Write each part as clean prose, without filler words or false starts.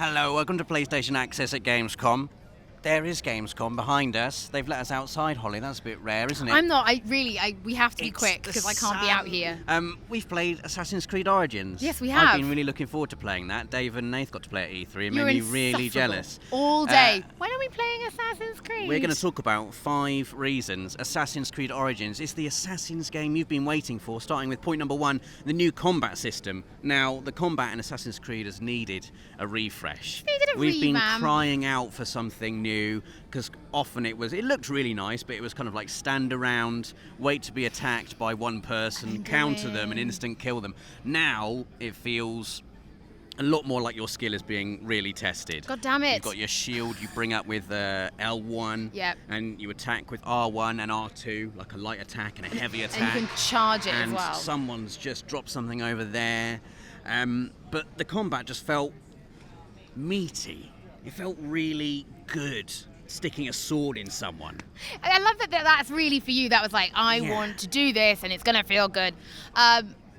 Hello, welcome to PlayStation Access at Gamescom. There is Gamescom behind us. They've let us outside, Holly. That's a bit rare, isn't it? I'm not. We have to be quick because I can't be out here. We've played Assassin's Creed Origins. Yes, we have. I've been really looking forward to playing that. Dave and Nath got to play at E3. It You're made me really insufferable. jealous. All day. When are we playing Assassin's Creed? We're going to talk about 5 reasons Assassin's Creed Origins is the Assassin's game you've been waiting for, starting with point number 1, the new combat system. Now, the combat in Assassin's Creed has needed a refresh. We've been crying out for something new, because often it looked really nice, but it was kind of like stand around, wait to be attacked by one person, counter them and instant kill them. Now it feels a lot more like your skill is being really tested. God damn it. You've got your shield you bring up with L1, yep. and you attack with R1 and R2, like a light attack and a heavy attack. And you can charge it as well. And someone's just dropped something over there. But the combat just felt meaty. It felt really good. Sticking a sword in someone. I love that that's really for you. That was like, I want to do this and it's going to feel good.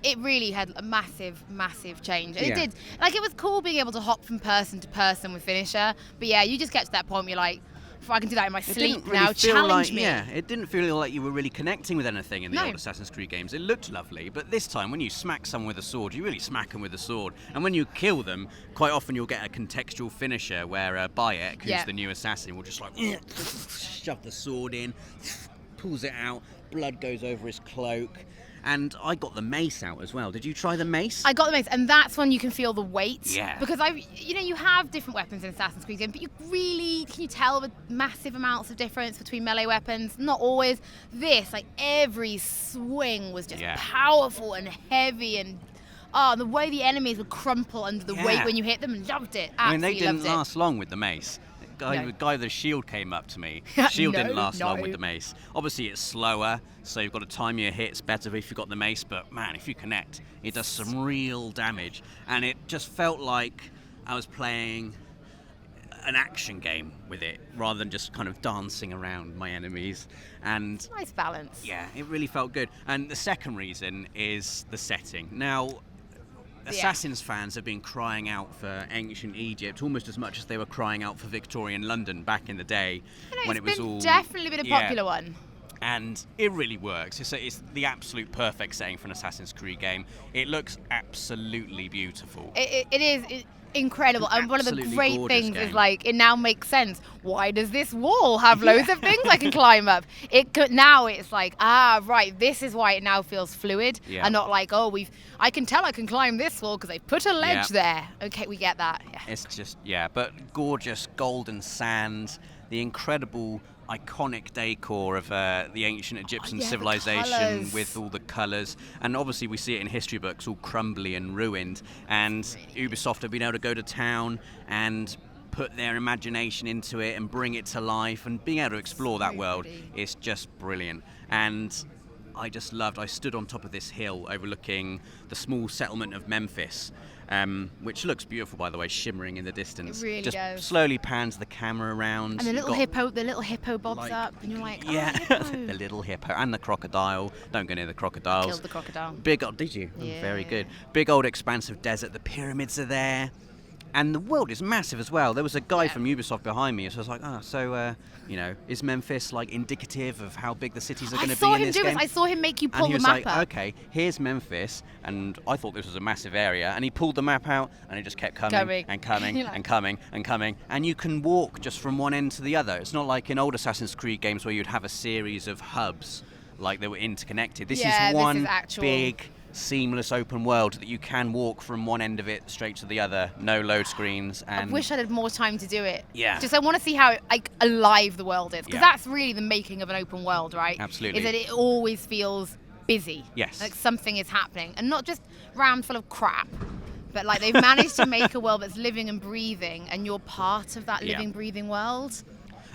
It really had a massive, massive change. And it did. Like, it was cool being able to hop from person to person with finisher. But yeah, you just get to that point where you're like, if I can do that in my sleep now, challenge me. Yeah, it didn't feel like you were really connecting with anything in the old Assassin's Creed games. It looked lovely, but this time when you smack someone with a sword, you really smack them with a sword. And when you kill them, quite often you'll get a contextual finisher where Bayek, who's the new assassin, will just like shove the sword in, pulls it out, blood goes over his cloak. And I got the mace out as well. Did you try the mace? I got the mace, and that's when you can feel the weight. Yeah. Because you have different weapons in Assassin's Creed, but can you tell the massive amounts of difference between melee weapons? Not always. This, like, every swing was just powerful and heavy, and the way the enemies would crumple under the weight when you hit them, loved it. I mean, they Absolutely didn't last long with the mace. The guy with the shield came up to me. Shield didn't last long with the mace. Obviously, it's slower, so you've got to time your hits better if you've got the mace. But man, if you connect, it does some real damage. And it just felt like I was playing an action game with it, rather than just kind of dancing around my enemies. And nice balance. Yeah, it really felt good. And the second reason is the setting. Now, Assassin's fans have been crying out for ancient Egypt almost as much as they were crying out for Victorian London back in the day, when it was all definitely been a popular one. And it really works. It's the absolute perfect setting for an Assassin's Creed game. It looks absolutely beautiful. It is incredible, and one of the great things is, like, it now makes sense. Why does this wall have loads of things I can climb up? Now it's like, right, this is why it now feels fluid, and not like, I can tell I can climb this wall because they put a ledge there. Okay, we get that. Yeah. It's just, but gorgeous golden sand, the incredible iconic decor of the ancient Egyptian civilization with all the colours, and obviously we see it in history books all crumbly and ruined, and Ubisoft have been able to go to town and put their imagination into it and bring it to life, and being able to explore that world is just brilliant. And I stood on top of this hill overlooking the small settlement of Memphis, which looks beautiful, by the way, shimmering in the distance. It really just slowly pans the camera around. And the little hippo bobs up, and you're like, the little hippo and the crocodile. Don't go near the crocodiles. Killed the crocodile. Did you? Yeah. Oh, very good. Big old expansive desert. The pyramids are there. And the world is massive as well. There was a guy from Ubisoft behind me, so I was like, is Memphis like indicative of how big the cities are going to be in this game? I saw him make you pull the map up. And he was like, up. okay, here's Memphis, and I thought this was a massive area, and he pulled the map out, and it just kept coming and coming and coming and coming, and you can walk just from one end to the other. It's not like in old Assassin's Creed games where you'd have a series of hubs, like they were interconnected. This is one big seamless open world that you can walk from one end of it straight to the other, no load screens. And I wish I had more time to do it. Yeah. Just I want to see how alive the world is, because that's really the making of an open world, right? Absolutely. Is that it always feels busy. Yes. Like something is happening, and not just rammed full of crap, but like they've managed to make a world that's living and breathing, and you're part of that living, breathing world.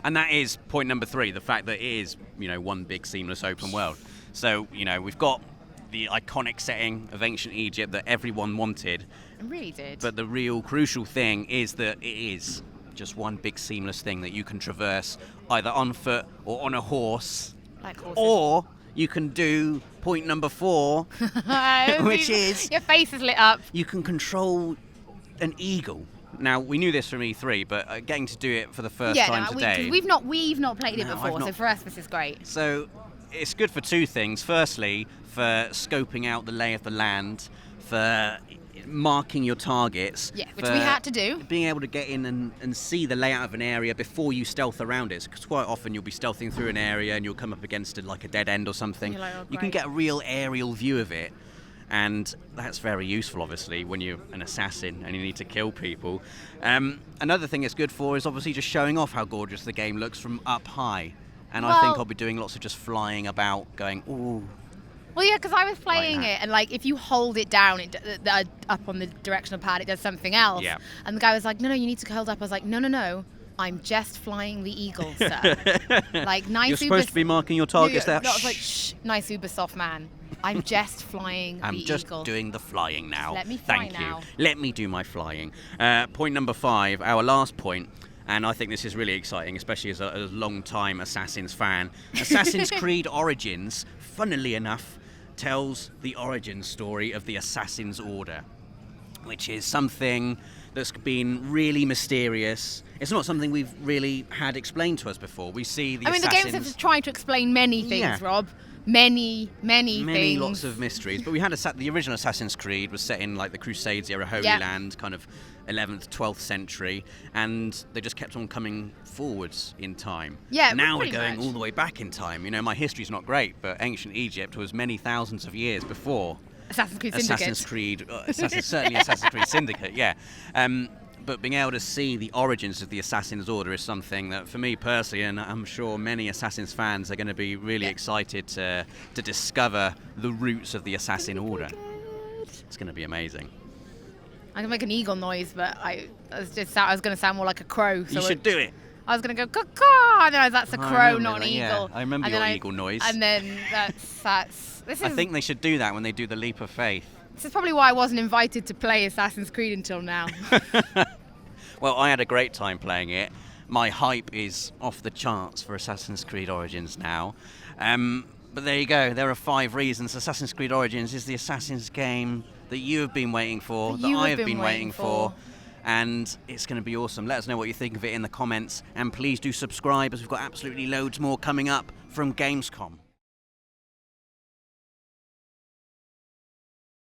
And that is point number 3, the fact that it is, one big seamless open world. So, we've got the iconic setting of ancient Egypt that everyone wanted. It really did. But the real crucial thing is that it is just one big seamless thing that you can traverse either on foot or on a horse. Like horses. Or you can do point number 4, which is... Your face is lit up. You can control an eagle. Now, we knew this from E3, but getting to do it for the first time today... We've not played it before, so for us this is great. So it's good for two things. Firstly, for scoping out the lay of the land, for marking your targets. Yeah, which we had to do. Being able to get in and see the layout of an area before you stealth around it. Because quite often you'll be stealthing through an area and you'll come up against like a dead end or something. Like, oh, you can get a real aerial view of it. And that's very useful, obviously, when you're an assassin and you need to kill people. Another thing it's good for is obviously just showing off how gorgeous the game looks from up high. And I think I'll be doing lots of just flying about, going, ooh. Well, yeah, because I was playing it, and like if you hold it down, up on the directional pad, it does something else. Yeah. And the guy was like, no, you need to hold up. I was like, no. I'm just flying the eagle, sir. Like, nice. You're supposed to be marking your targets there. No, I was like, shh, nice Ubisoft man. I'm just flying the eagle. I'm just doing the flying now. Let me fly Thank now. you. Let me do my flying. Point number 5, our last point. And I think this is really exciting, especially as a long-time Assassin's fan. Assassin's Creed Origins, funnily enough, tells the origin story of the Assassin's Order, which is something that's been really mysterious. It's not something we've really had explained to us before. We see the Assassins... the games have tried to explain many things, Rob. Many things. Lots of mysteries. But we had the original Assassin's Creed was set in like the Crusades era, Holy Land, kind of 11th, 12th century, and they just kept on coming forwards in time. Yeah, now we're going all the way back in time. You know, my history's not great, but ancient Egypt was many thousands of years before Assassin's Creed Syndicate. Certainly Assassin's Creed Syndicate, yeah. But being able to see the origins of the Assassin's Order is something that, for me personally, and I'm sure many Assassin's fans are going to be really excited to discover the roots of the Assassin Order. It's going to be amazing. I can make an eagle noise, but I was going to sound more like a crow. So you should do it. I was going to go caw, and then that's a crow, not an eagle. Yeah, I remember your eagle noise. And then I think they should do that when they do the leap of faith. This is probably why I wasn't invited to play Assassin's Creed until now. Well, I had a great time playing it. My hype is off the charts for Assassin's Creed Origins now. But there you go. There are 5 reasons Assassin's Creed Origins is the Assassin's game that you have been waiting for, that I have been waiting for. And it's going to be awesome. Let us know what you think of it in the comments. And please do subscribe, as we've got absolutely loads more coming up from Gamescom.